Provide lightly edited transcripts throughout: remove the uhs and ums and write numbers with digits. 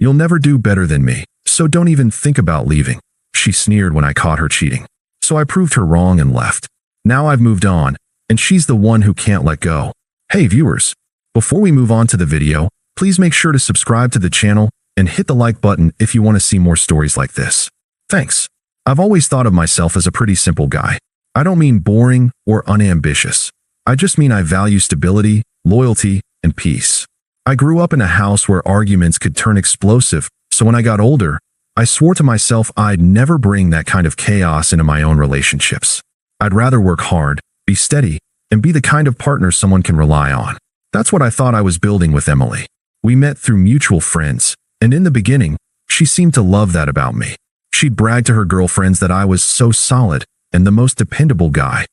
You'll never do better than me, so don't even think about leaving. She sneered when I caught her cheating. So I proved her wrong and left. Now I've moved on, and she's the one who can't let go. Hey viewers, before we move on to the video, please make sure to subscribe to the channel and hit the like button if you want to see more stories like this. Thanks. I've always thought of myself as a pretty simple guy. I don't mean boring or unambitious. I just mean I value stability, loyalty, and peace. I grew up in a house where arguments could turn explosive, so when I got older, I swore to myself I'd never bring that kind of chaos into my own relationships. I'd rather work hard, be steady, and be the kind of partner someone can rely on. That's what I thought I was building with Emily. We met through mutual friends, and in the beginning, she seemed to love that about me. She'd brag to her girlfriends that I was so solid and the most dependable guy.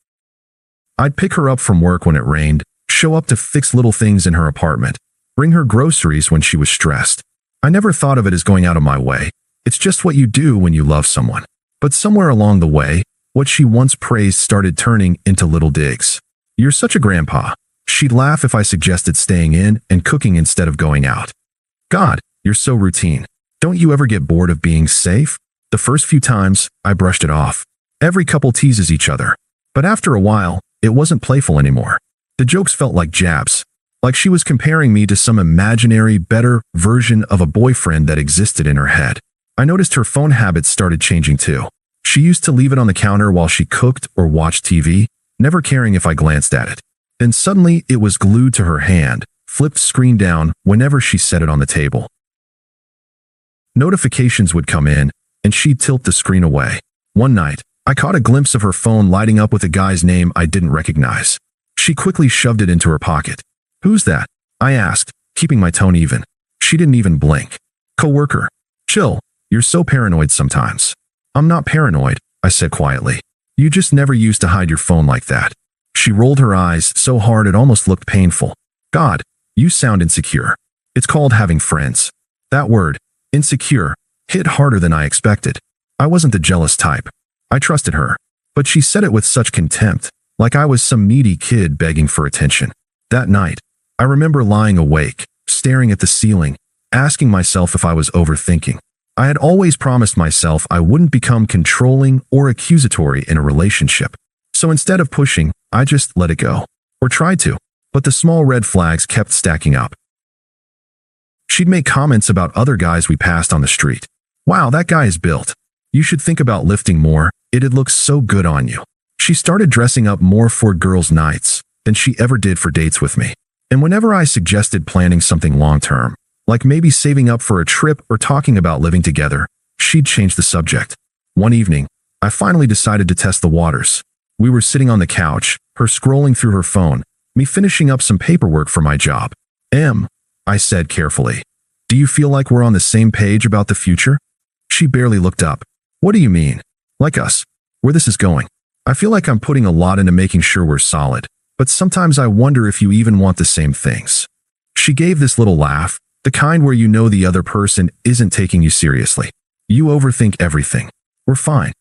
I'd pick her up from work when it rained, show up to fix little things in her apartment, bring her groceries when she was stressed. I never thought of it as going out of my way. It's just what you do when you love someone. But somewhere along the way, what she once praised started turning into little digs. You're such a grandpa. She'd laugh if I suggested staying in and cooking instead of going out. God, you're so routine. Don't you ever get bored of being safe? The first few times, I brushed it off. Every couple teases each other. But after a while, it wasn't playful anymore. The jokes felt like jabs. Like she was comparing me to some imaginary, better version of a boyfriend that existed in her head. I noticed her phone habits started changing too. She used to leave it on the counter while she cooked or watched TV, never caring if I glanced at it. Then suddenly it was glued to her hand, flipped screen down whenever she set it on the table. Notifications would come in, and she'd tilt the screen away. One night, I caught a glimpse of her phone lighting up with a guy's name I didn't recognize. She quickly shoved it into her pocket. Who's that? I asked, keeping my tone even. She didn't even blink. Coworker. Chill, you're so paranoid sometimes. I'm not paranoid, I said quietly. You just never used to hide your phone like that. She rolled her eyes so hard it almost looked painful. God, you sound insecure. It's called having friends. That word, insecure, hit harder than I expected. I wasn't the jealous type. I trusted her. But she said it with such contempt, like I was some needy kid begging for attention. That night, I remember lying awake, staring at the ceiling, asking myself if I was overthinking. I had always promised myself I wouldn't become controlling or accusatory in a relationship. So instead of pushing, I just let it go. Or tried to. But the small red flags kept stacking up. She'd make comments about other guys we passed on the street. Wow, that guy is built. You should think about lifting more. It'd look so good on you. She started dressing up more for girls' nights than she ever did for dates with me. And whenever I suggested planning something long-term, like maybe saving up for a trip or talking about living together, she'd change the subject. One evening, I finally decided to test the waters. We were sitting on the couch, her scrolling through her phone, me finishing up some paperwork for my job. I said carefully, do you feel like we're on the same page about the future? She barely looked up. What do you mean? Like us. Where this is going. I feel like I'm putting a lot into making sure we're solid, but sometimes I wonder if you even want the same things. She gave this little laugh, the kind where you know the other person isn't taking you seriously. You overthink everything. We're fine.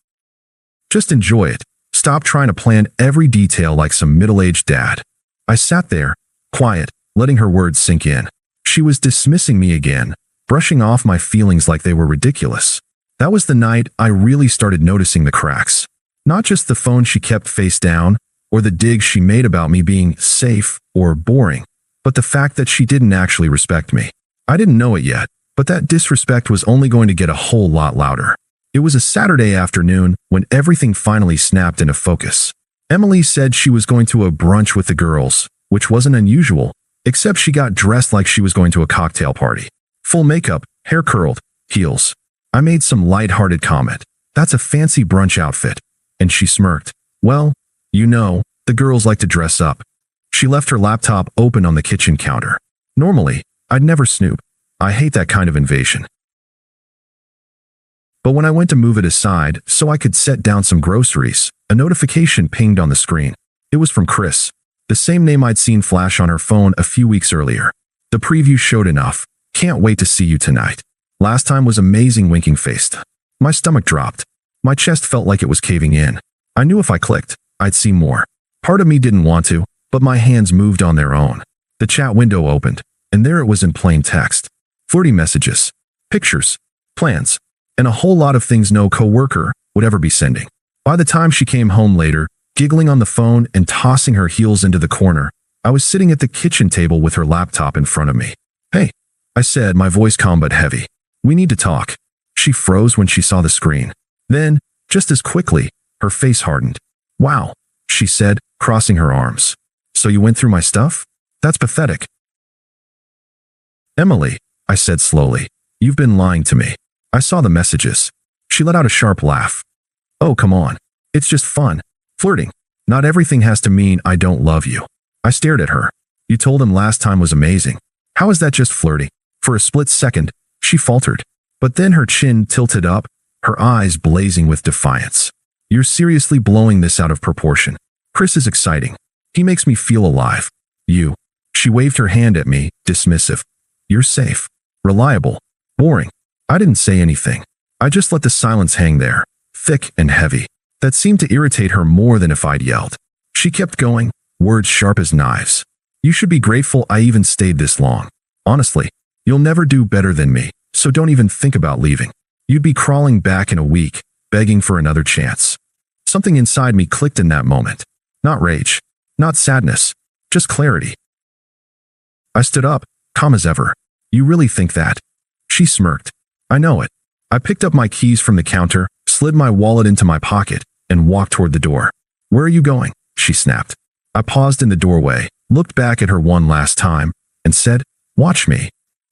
Just enjoy it. Stop trying to plan every detail like some middle-aged dad. I sat there, quiet, letting her words sink in. She was dismissing me again, brushing off my feelings like they were ridiculous. That was the night I really started noticing the cracks. Not just the phone she kept face down, or the digs she made about me being safe or boring, but the fact that she didn't actually respect me. I didn't know it yet, but that disrespect was only going to get a whole lot louder. It was a Saturday afternoon when everything finally snapped into focus. Emily said she was going to a brunch with the girls, which wasn't unusual, except she got dressed like she was going to a cocktail party. Full makeup, hair curled, heels. I made some light-hearted comment. That's a fancy brunch outfit. And she smirked. Well, you know, the girls like to dress up. She left her laptop open on the kitchen counter. Normally, I'd never snoop. I hate that kind of invasion. But when I went to move it aside so I could set down some groceries, a notification pinged on the screen. It was from Chris, the same name I'd seen flash on her phone a few weeks earlier. The preview showed enough. Can't wait to see you tonight. Last time was amazing, winking faced. My stomach dropped. My chest felt like it was caving in. I knew if I clicked, I'd see more. Part of me didn't want to, but my hands moved on their own. The chat window opened, and there it was in plain text. Flirty messages. pictures, plans, and a whole lot of things no coworker would ever be sending. By the time she came home later, giggling on the phone and tossing her heels into the corner, I was sitting at the kitchen table with her laptop in front of me. "Hey," I said, my voice calm but heavy. "We need to talk." She froze when she saw the screen. Then, just as quickly, her face hardened. "Wow," she said, crossing her arms. "So you went through my stuff? That's pathetic." "Emily," I said slowly, "you've been lying to me. I saw the messages." She let out a sharp laugh. "Oh, come on. It's just fun. Flirting. Not everything has to mean I don't love you." I stared at her. "You told him last time was amazing. How is that just flirting?" For a split second, she faltered. But then her chin tilted up, her eyes blazing with defiance. "You're seriously blowing this out of proportion. Chris is exciting. He makes me feel alive. You." She waved her hand at me, dismissive. "You're safe. Reliable. Boring." I didn't say anything. I just let the silence hang there, thick and heavy. That seemed to irritate her more than if I'd yelled. She kept going, words sharp as knives. "You should be grateful I even stayed this long. Honestly, you'll never do better than me, so don't even think about leaving. You'd be crawling back in a week, begging for another chance." Something inside me clicked in that moment. Not rage, not sadness, just clarity. I stood up, calm as ever. "You really think that?" She smirked. "I know it." I picked up my keys from the counter, slid my wallet into my pocket, and walked toward the door. "Where are you going?" she snapped. I paused in the doorway, looked back at her one last time, and said, "Watch me."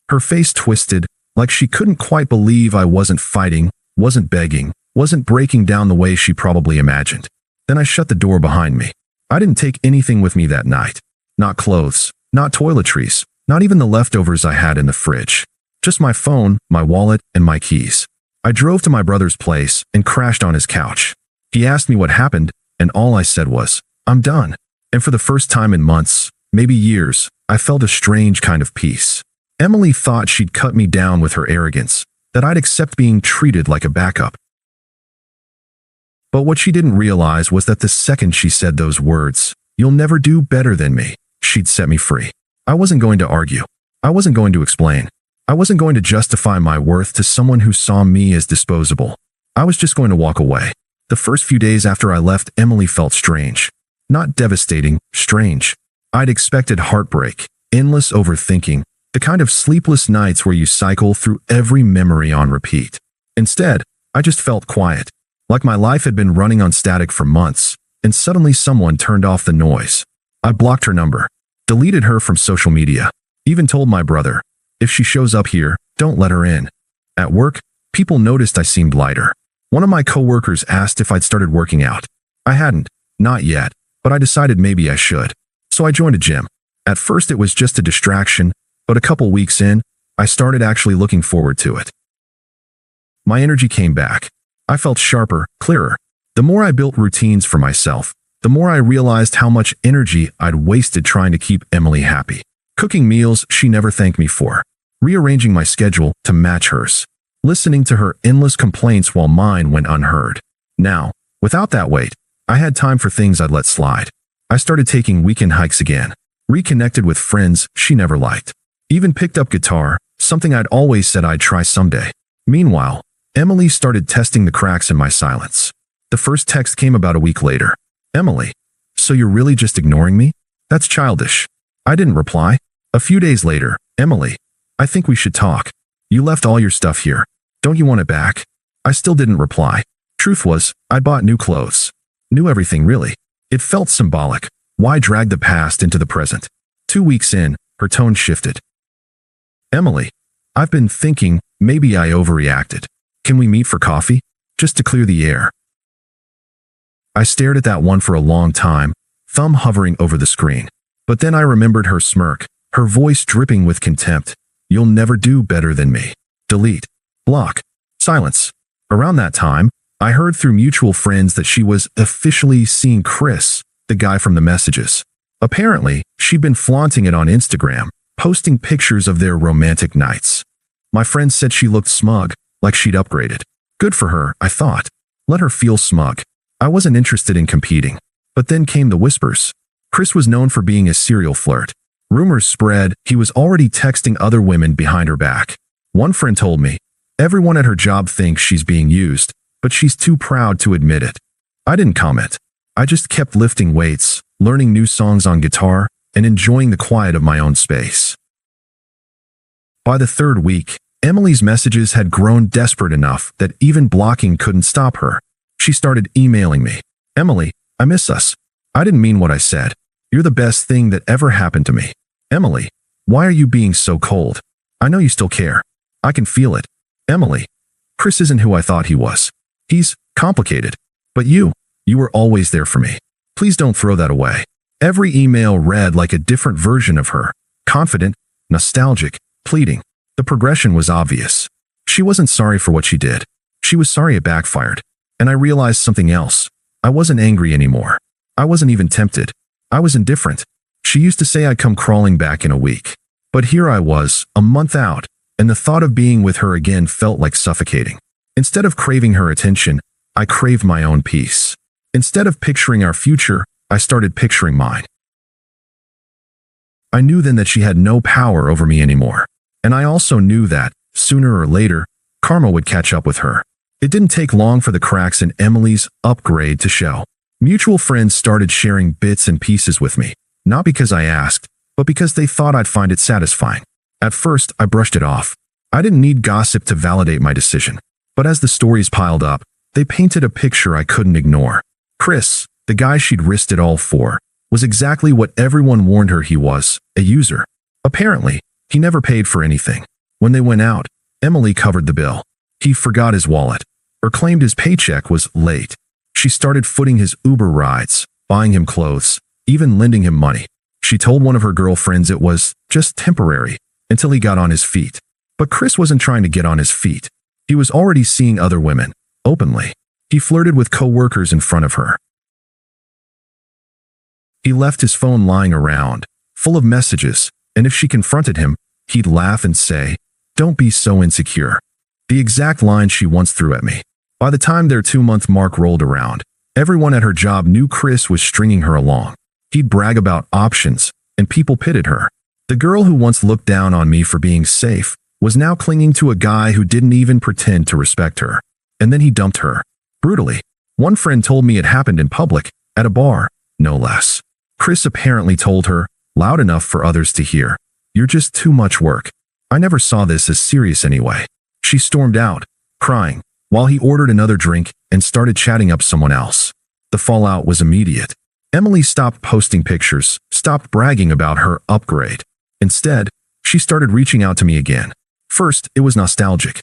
Her face twisted, like she couldn't quite believe I wasn't fighting, wasn't begging, wasn't breaking down the way she probably imagined. Then I shut the door behind me. I didn't take anything with me that night. Not clothes, not toiletries, not even the leftovers I had in the fridge. Just my phone, my wallet, and my keys. I drove to my brother's place and crashed on his couch. He asked me what happened, and all I said was, "I'm done." And for the first time in months, maybe years, I felt a strange kind of peace. Emily thought she'd cut me down with her arrogance, that I'd accept being treated like a backup. But what she didn't realize was that the second she said those words, "You'll never do better than me," she'd set me free. I wasn't going to argue. I wasn't going to explain. I wasn't going to justify my worth to someone who saw me as disposable. I was just going to walk away. The first few days after I left, Emily felt strange. Not devastating, strange. I'd expected heartbreak, endless overthinking, the kind of sleepless nights where you cycle through every memory on repeat. Instead, I just felt quiet, like my life had been running on static for months, and suddenly someone turned off the noise. I blocked her number, deleted her from social media, even told my brother, "If she shows up here, don't let her in." At work, people noticed I seemed lighter. One of my coworkers asked if I'd started working out. I hadn't, not yet, but I decided maybe I should. So I joined a gym. At first it was just a distraction, but a couple weeks in, I started actually looking forward to it. My energy came back. I felt sharper, clearer. The more I built routines for myself, the more I realized how much energy I'd wasted trying to keep Emily happy. Cooking meals she never thanked me for. Rearranging my schedule to match hers. Listening to her endless complaints while mine went unheard. Now, without that weight, I had time for things I'd let slide. I started taking weekend hikes again. Reconnected with friends she never liked. Even picked up guitar, something I'd always said I'd try someday. Meanwhile, Emily started testing the cracks in my silence. The first text came about a week later. "Emily, so you're really just ignoring me? That's childish." I didn't reply. A few days later, "Emily, I think we should talk. You left all your stuff here. Don't you want it back?" I still didn't reply. Truth was, I'd bought new clothes. New everything, really. It felt symbolic. Why drag the past into the present? 2 weeks in, her tone shifted. "Emily, I've been thinking maybe I overreacted. Can we meet for coffee? Just to clear the air." I stared at that one for a long time, thumb hovering over the screen. But then I remembered her smirk, her voice dripping with contempt. "You'll never do better than me." Delete. Block. Silence. Around that time, I heard through mutual friends that she was officially seeing Chris, the guy from the messages. Apparently, she'd been flaunting it on Instagram, posting pictures of their romantic nights. My friends said she looked smug, like she'd upgraded. Good for her, I thought. Let her feel smug. I wasn't interested in competing. But then came the whispers. Chris was known for being a serial flirt. Rumors spread he was already texting other women behind her back. One friend told me, Everyone at her job thinks she's being used, but she's too proud to admit it. I didn't comment. I just kept lifting weights, learning new songs on guitar, and enjoying the quiet of my own space. By the third week, Emily's messages had grown desperate enough that even blocking couldn't stop her. She started emailing me. Emily, I miss us. I didn't mean what I said. You're the best thing that ever happened to me. Emily, why are you being so cold? I know you still care. I can feel it. Emily, Chris isn't who I thought he was. He's complicated. But you were always there for me. Please don't throw that away. Every email read like a different version of her. Confident, nostalgic, pleading. The progression was obvious. She wasn't sorry for what she did. She was sorry it backfired. And I realized something else. I wasn't angry anymore. I wasn't even tempted. I was indifferent. She used to say I'd come crawling back in a week. But here I was, a month out, and the thought of being with her again felt like suffocating. Instead of craving her attention, I craved my own peace. Instead of picturing our future, I started picturing mine. I knew then that she had no power over me anymore. And I also knew that, sooner or later, karma would catch up with her. It didn't take long for the cracks in Emily's upgrade to show. Mutual friends started sharing bits and pieces with me, not because I asked, but because they thought I'd find it satisfying. At first, I brushed it off. I didn't need gossip to validate my decision. But as the stories piled up, they painted a picture I couldn't ignore. Chris, the guy she'd risked it all for, was exactly what everyone warned her he was, a user. Apparently, he never paid for anything. When they went out, Emily covered the bill. He forgot his wallet, or claimed his paycheck was late. She started footing his Uber rides, buying him clothes, even lending him money. She told one of her girlfriends it was just temporary, until he got on his feet. But Chris wasn't trying to get on his feet. He was already seeing other women, openly. He flirted with co-workers in front of her. He left his phone lying around, full of messages, and if she confronted him, he'd laugh and say, "Don't be so insecure." The exact line she once threw at me. By the time their 2-month mark rolled around, everyone at her job knew Chris was stringing her along. He'd brag about options, and people pitted her. The girl who once looked down on me for being safe was now clinging to a guy who didn't even pretend to respect her. And then he dumped her. Brutally. One friend told me it happened in public, at a bar, no less. Chris apparently told her, loud enough for others to hear, "You're just too much work." I never saw this as serious anyway. She stormed out, crying, while he ordered another drink and started chatting up someone else. The fallout was immediate. Emily stopped posting pictures, stopped bragging about her upgrade. Instead, she started reaching out to me again. First, it was nostalgic.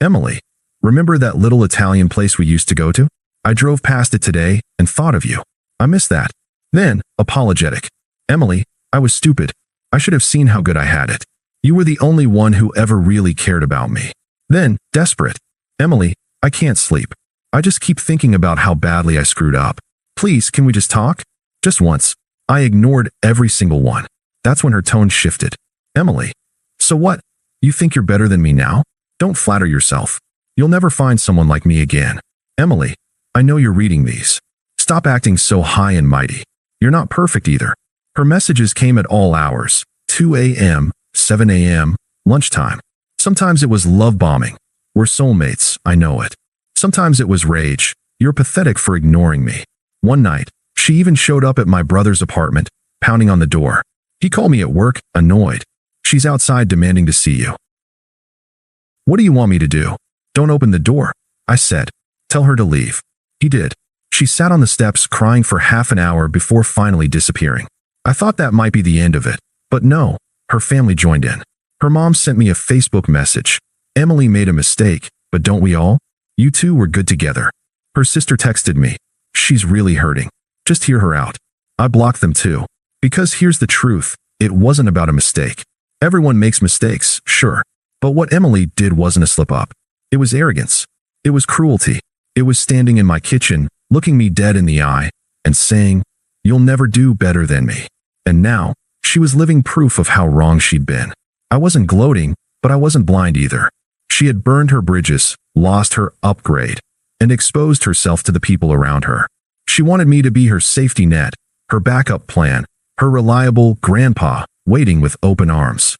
"Emily, remember that little Italian place we used to go to? I drove past it today and thought of you. I miss that." Then, apologetic. "Emily, I was stupid. I should have seen how good I had it. You were the only one who ever really cared about me." Then, desperate. "Emily, I can't sleep. I just keep thinking about how badly I screwed up. Please, can we just talk? Just once." I ignored every single one. That's when her tone shifted. "Emily, so what? You think you're better than me now? Don't flatter yourself. You'll never find someone like me again. Emily, I know you're reading these. Stop acting so high and mighty. You're not perfect either." Her messages came at all hours, 2 a.m., 7 a.m., lunchtime. Sometimes it was love bombing. "We're soulmates, I know it." Sometimes it was rage. "You're pathetic for ignoring me." One night, she even showed up at my brother's apartment, pounding on the door. He called me at work, annoyed. "She's outside demanding to see you." "What do you want me to do?" "Don't open the door," I said. "Tell her to leave." He did. She sat on the steps crying for half an hour before finally disappearing. I thought that might be the end of it, but no, her family joined in. Her mom sent me a Facebook message. "Emily made a mistake, but don't we all? You two were good together." Her sister texted me. "She's really hurting. Just hear her out." I blocked them too. Because here's the truth, it wasn't about a mistake. Everyone makes mistakes, sure. But what Emily did wasn't a slip-up. It was arrogance. It was cruelty. It was standing in my kitchen, looking me dead in the eye, and saying, "You'll never do better than me." And now, she was living proof of how wrong she'd been. I wasn't gloating, but I wasn't blind either. She had burned her bridges, lost her upgrade, and exposed herself to the people around her. She wanted me to be her safety net, her backup plan, her reliable grandpa waiting with open arms.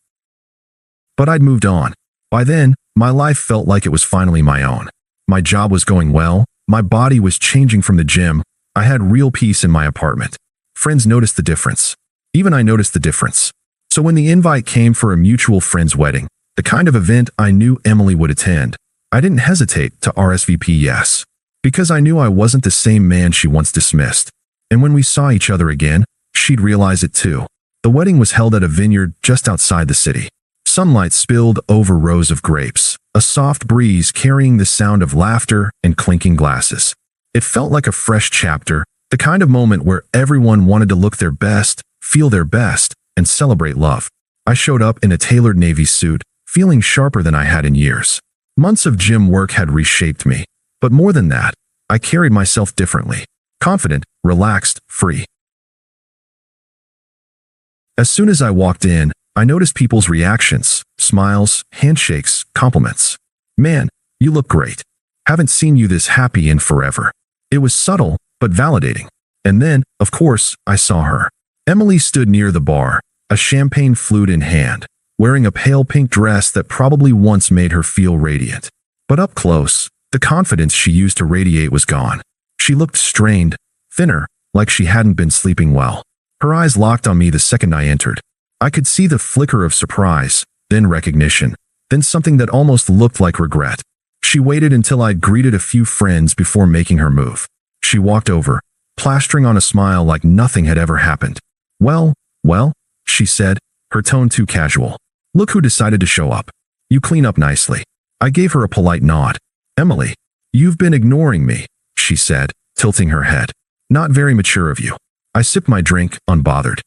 But I'd moved on. By then, my life felt like it was finally my own. My job was going well, my body was changing from the gym, I had real peace in my apartment. Friends noticed the difference. Even I noticed the difference. So when the invite came for a mutual friend's wedding, the kind of event I knew Emily would attend, I didn't hesitate to RSVP yes. Because I knew I wasn't the same man she once dismissed. And when we saw each other again, she'd realize it too. The wedding was held at a vineyard just outside the city. Sunlight spilled over rows of grapes, a soft breeze carrying the sound of laughter and clinking glasses. It felt like a fresh chapter, the kind of moment where everyone wanted to look their best, feel their best, and celebrate love. I showed up in a tailored navy suit, feeling sharper than I had in years. Months of gym work had reshaped me, but more than that, I carried myself differently. Confident, relaxed, free. As soon as I walked in, I noticed people's reactions, smiles, handshakes, compliments. Man, you look great. Haven't seen you this happy in forever. It was subtle, but validating. And then, of course, I saw her. Emily stood near the bar, a champagne flute in hand, wearing a pale pink dress that probably once made her feel radiant. But up close, the confidence she used to radiate was gone. She looked strained, thinner, like she hadn't been sleeping well. Her eyes locked on me the second I entered. I could see the flicker of surprise, then recognition, then something that almost looked like regret. She waited until I'd greeted a few friends before making her move. She walked over, plastering on a smile like nothing had ever happened. Well, she said, her tone too casual. Look who decided to show up. You clean up nicely. I gave her a polite nod. Emily, you've been ignoring me, she said, tilting her head. Not very mature of you. I sipped my drink, unbothered.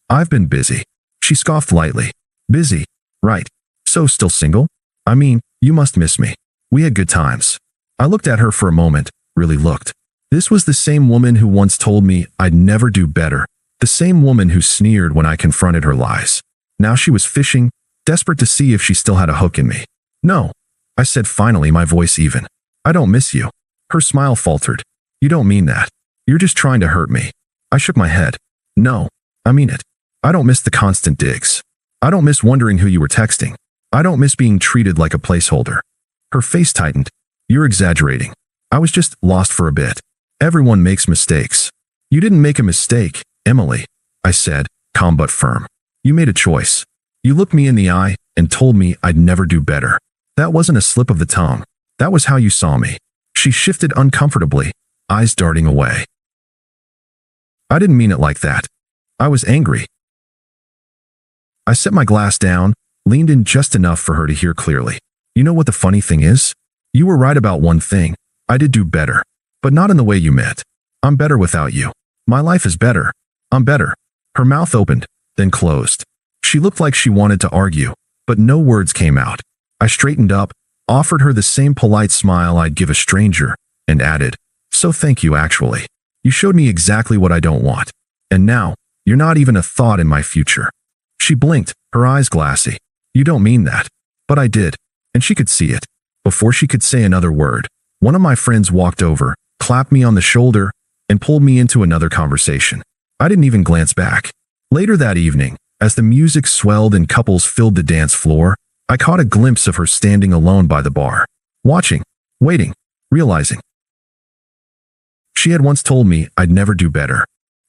I've been busy. She scoffed lightly. Busy? Right. So still single? I mean, you must miss me. We had good times. I looked at her for a moment, really looked. This was the same woman who once told me I'd never do better, the same woman who sneered when I confronted her lies. Now she was fishing, desperate to see if she still had a hook in me. No, I said finally, my voice even. I don't miss you. Her smile faltered. You don't mean that. You're just trying to hurt me. I shook my head. No, I mean it. I don't miss the constant digs. I don't miss wondering who you were texting. I don't miss being treated like a placeholder. Her face tightened. You're exaggerating. I was just lost for a bit. Everyone makes mistakes. You didn't make a mistake, Emily, I said, calm but firm. You made a choice. You looked me in the eye and told me I'd never do better. That wasn't a slip of the tongue. That was how you saw me. She shifted uncomfortably, eyes darting away. I didn't mean it like that. I was angry. I set my glass down, leaned in just enough for her to hear clearly. You know what the funny thing is? You were right about one thing. I did do better. But not in the way you meant. I'm better without you. My life is better. I'm better. Her mouth opened, then closed. She looked like she wanted to argue, but no words came out. I straightened up, offered her the same polite smile I'd give a stranger, and added, So thank you actually. You showed me exactly what I don't want. And now, you're not even a thought in my future. She blinked, her eyes glassy. You don't mean that. But I did, and she could see it. Before she could say another word, one of my friends walked over, clapped me on the shoulder, and pulled me into another conversation. I didn't even glance back. Later that evening, as the music swelled and couples filled the dance floor, I caught a glimpse of her standing alone by the bar, watching, waiting, realizing. She had once told me I'd never do better.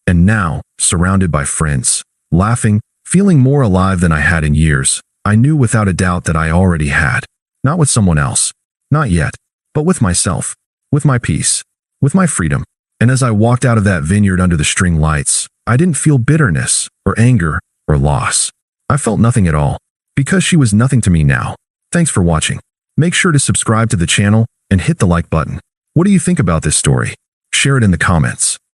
And now, surrounded by friends, laughing, feeling more alive than I had in years, I knew without a doubt that I already had. Not with someone else. Not yet. But with myself. With my peace. With my freedom. And as I walked out of that vineyard under the string lights, I didn't feel bitterness, or anger, or loss. I felt nothing at all. Because she was nothing to me now. Thanks for watching. Make sure to subscribe to the channel and hit the like button. What do you think about this story? Share it in the comments.